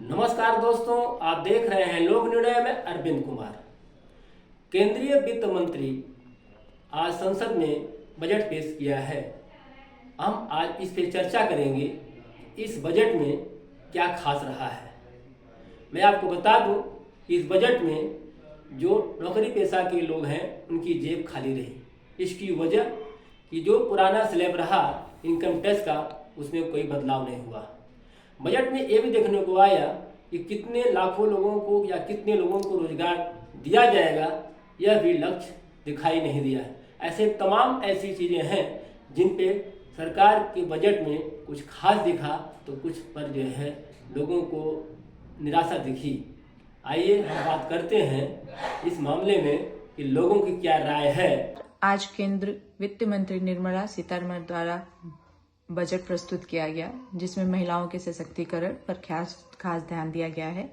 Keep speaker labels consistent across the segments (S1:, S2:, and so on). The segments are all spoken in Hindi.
S1: नमस्कार दोस्तों, आप देख रहे हैं लोक निर्णय में अरविंद कुमार। केंद्रीय वित्त मंत्री आज संसद में बजट पेश किया है। हम आज इस पे चर्चा करेंगे इस बजट में क्या खास रहा है। मैं आपको बता दूं कि इस बजट में जो नौकरी पेशा के लोग हैं उनकी जेब खाली रही। इसकी वजह कि जो पुराना स्लैब रहा इनकम टैक्स का, उसमें कोई बदलाव नहीं हुआ। बजट में ये भी देखने को आया कि कितने लाखों लोगों को या कितने लोगों को रोजगार दिया जाएगा, यह भी लक्ष्य दिखाई नहीं दिया है। ऐसे तमाम ऐसी चीज़ें हैं जिन पे सरकार के बजट में कुछ खास दिखा तो कुछ पर जो है लोगों को निराशा दिखी। आइए हम बात करते हैं इस मामले में कि लोगों की क्या राय है।
S2: आज केंद्र वित्त मंत्री निर्मला सीतारमण द्वारा बजट प्रस्तुत किया गया, जिसमें महिलाओं के सशक्तिकरण पर खास ध्यान दिया गया है।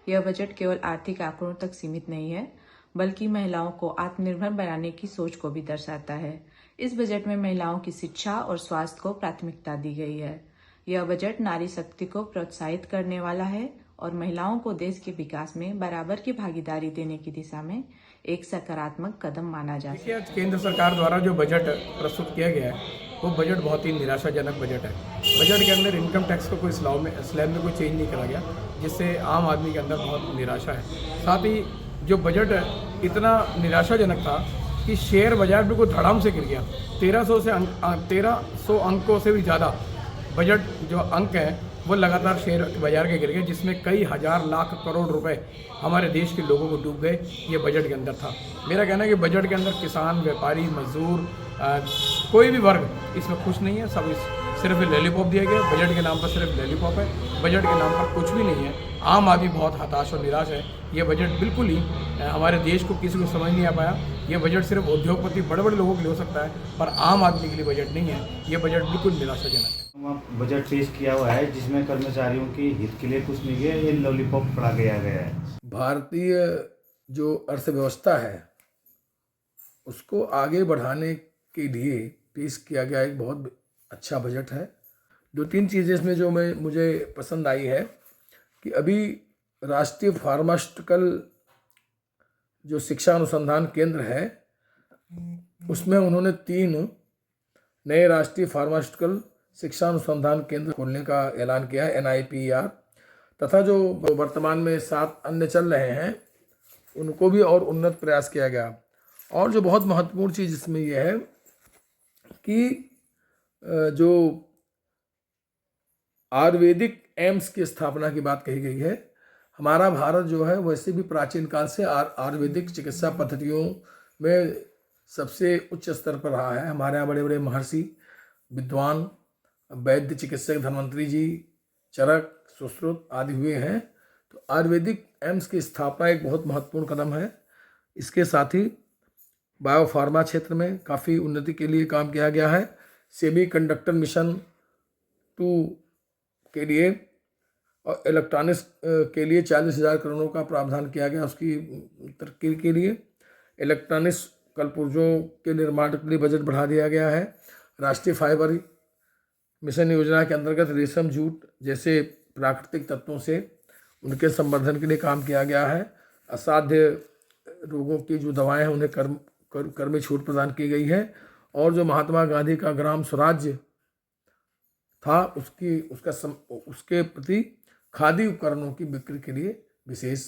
S2: यह बजट केवल आर्थिक आंकड़ों तक सीमित नहीं है, बल्कि महिलाओं को आत्मनिर्भर बनाने की सोच को भी दर्शाता है। इस बजट में महिलाओं की शिक्षा और स्वास्थ्य को प्राथमिकता दी गई है। यह बजट नारी शक्ति को प्रोत्साहित करने वाला है और महिलाओं को देश के विकास में बराबर की भागीदारी देने की दिशा में एक सकारात्मक कदम माना जा सकता है।
S3: केंद्र सरकार द्वारा जो बजट प्रस्तुत किया गया है वो बजट बहुत ही निराशाजनक बजट है। बजट के अंदर इनकम टैक्स को कोई स्लैब में कोई चेंज नहीं करा गया, जिससे आम आदमी के अंदर बहुत निराशा है। साथ ही जो बजट इतना निराशाजनक था कि शेयर बाजार बिल्कुल धड़ाम से गिर गया। 1300 अंकों से भी ज़्यादा बजट जो अंक हैं वो लगातार शेयर बाजार के गिर गए, जिसमें कई हजार लाख करोड़ रुपए हमारे देश के लोगों को डूब गए। ये बजट के अंदर था। मेरा कहना है कि बजट के अंदर किसान, व्यापारी, मजदूर, कोई भी वर्ग इसमें खुश नहीं है। सब सिर्फ लॉलीपॉप दिया गया। बजट के नाम पर सिर्फ लॉलीपॉप है, बजट के नाम पर कुछ भी नहीं है। आम आदमी बहुत हताश और निराश है। ये बजट बिल्कुल ही हमारे देश को किसी को समझ नहीं आ पाया। ये बजट सिर्फ उद्योगपति, बड़े बड़े लोगों के लिए हो सकता है, पर आम आदमी के लिए बजट नहीं है। ये बजट बिल्कुल निराशाजनक है।
S4: बजट पेश किया हुआ है जिसमें कर्मचारियों के हित के लिए कुछ नहीं है, ये लॉलीपॉप पड़ा गया है।
S3: भारतीय जो अर्थव्यवस्था है उसको आगे बढ़ाने के लिए पेश किया गया एक बहुत अच्छा बजट है। 2-3 चीज़ें इसमें जो मुझे पसंद आई है कि अभी राष्ट्रीय फार्मास्यूटिकल जो शिक्षा अनुसंधान केंद्र है उसमें उन्होंने 3 नए राष्ट्रीय फार्मास्यूटिकल शिक्षा अनुसंधान केंद्र खोलने का ऐलान किया है, NIPER, तथा जो वर्तमान में 7 अन्य चल रहे हैं उनको भी और उन्नत प्रयास किया गया। और जो बहुत महत्वपूर्ण चीज़ इसमें यह है कि जो आयुर्वेदिक एम्स की स्थापना की बात कही गई है। हमारा भारत जो है वैसे भी प्राचीन काल से आयुर्वेदिक चिकित्सा पद्धतियों में सबसे उच्च स्तर पर रहा है। हमारे यहाँ बड़े बड़े महर्षि, विद्वान, वैद्य चिकित्सक धन्वंतरी जी, चरक, सुश्रुत आदि हुए हैं। तो आयुर्वेदिक एम्स की स्थापना एक बहुत महत्वपूर्ण कदम है। इसके साथ ही बायोफार्मा क्षेत्र में काफ़ी उन्नति के लिए काम किया गया है। सेमीकंडक्टर मिशन 2 के लिए और इलेक्ट्रॉनिक्स के लिए 40,000 करोड़ का प्रावधान किया गया। उसकी तरक्की के लिए इलेक्ट्रॉनिक्स कलपुर्जों के निर्माण के लिए बजट बढ़ा दिया गया है। राष्ट्रीय फाइबर मिशन योजना के अंतर्गत रेशम, जूट जैसे प्राकृतिक तत्वों से उनके संवर्धन के लिए काम किया गया है। असाध्य रोगों की जो दवाएं हैं उन्हें कर में छूट प्रदान की गई है। और जो महात्मा गांधी का ग्राम स्वराज्य था उसके प्रति खादी उपकरणों की बिक्री के लिए विशेष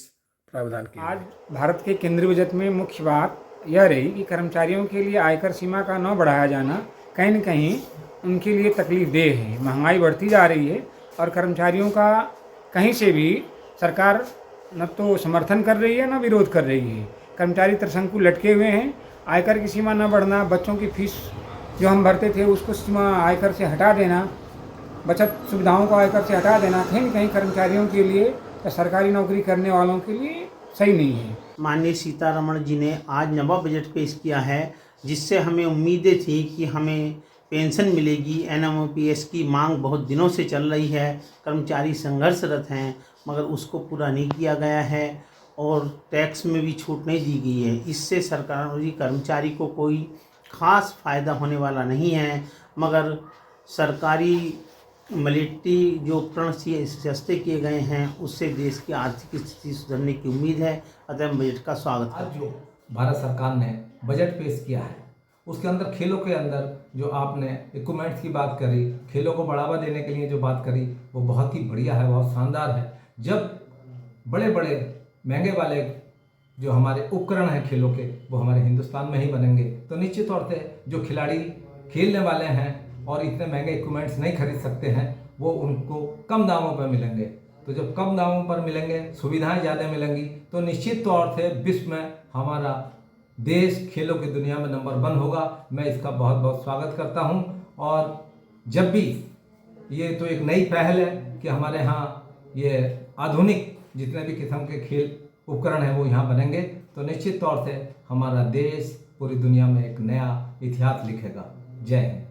S3: प्रावधान किया।
S5: आज भारत के केंद्रीय बजट में मुख्य बात यह रही कि कर्मचारियों के लिए आयकर सीमा का न बढ़ाया जाना कहीं न कहीं उनके लिए तकलीफ देह है। महंगाई बढ़ती जा रही है और कर्मचारियों का कहीं से भी सरकार न तो समर्थन कर रही है न विरोध कर रही है। कर्मचारी त्रिशंकु लटके हुए हैं। आयकर की सीमा न बढ़ना, बच्चों की फीस जो हम भरते थे उसको सीमा आयकर से हटा देना, बचत सुविधाओं को आयकर से हटा देना कहीं न कहीं कर्मचारियों के लिए या सरकारी नौकरी करने वालों के लिए सही नहीं है।
S6: माननीय सीतारमण जी ने आज नवा बजट पेश किया है, जिससे हमें उम्मीदें थी कि हमें पेंशन मिलेगी। NMOPS की मांग बहुत दिनों से चल रही है, कर्मचारी संघर्षरत हैं, मगर उसको पूरा नहीं किया गया है और टैक्स में भी छूट नहीं दी गई है। इससे सरकारी कर्मचारी को कोई ख़ास फ़ायदा होने वाला नहीं है, मगर सरकारी मिलिट्री जो उपकरण सस्ते किए गए हैं उससे देश की आर्थिक स्थिति सुधरने की उम्मीद है। अतः बजट का स्वागत
S7: आज
S6: करते
S7: जो
S6: हैं।
S7: भारत सरकार ने बजट पेश किया है उसके अंदर खेलों के अंदर जो आपने इक्विपमेंट्स की बात करी, खेलों को बढ़ावा देने के लिए जो बात करी वो बहुत ही बढ़िया है, बहुत शानदार है। जब बड़े बड़े महंगे वाले जो हमारे उपकरण हैं खेलों के वो हमारे हिंदुस्तान में ही बनेंगे तो निश्चित तौर से जो खिलाड़ी खेलने वाले हैं और इतने महंगे इक्विपमेंट्स नहीं खरीद सकते हैं वो उनको कम दामों पर मिलेंगे। तो जब कम दामों पर मिलेंगे, सुविधाएं ज़्यादा मिलेंगी तो निश्चित तौर से विश्व में हमारा देश खेलों की दुनिया में नंबर 1 होगा। मैं इसका बहुत बहुत स्वागत करता हूं। और जब भी ये तो एक नई पहल है कि हमारे यहाँ ये आधुनिक जितने भी किस्म के खेल उपकरण हैं वो यहाँ बनेंगे तो निश्चित तौर से हमारा देश पूरी दुनिया में एक नया इतिहास लिखेगा। जय हिंद।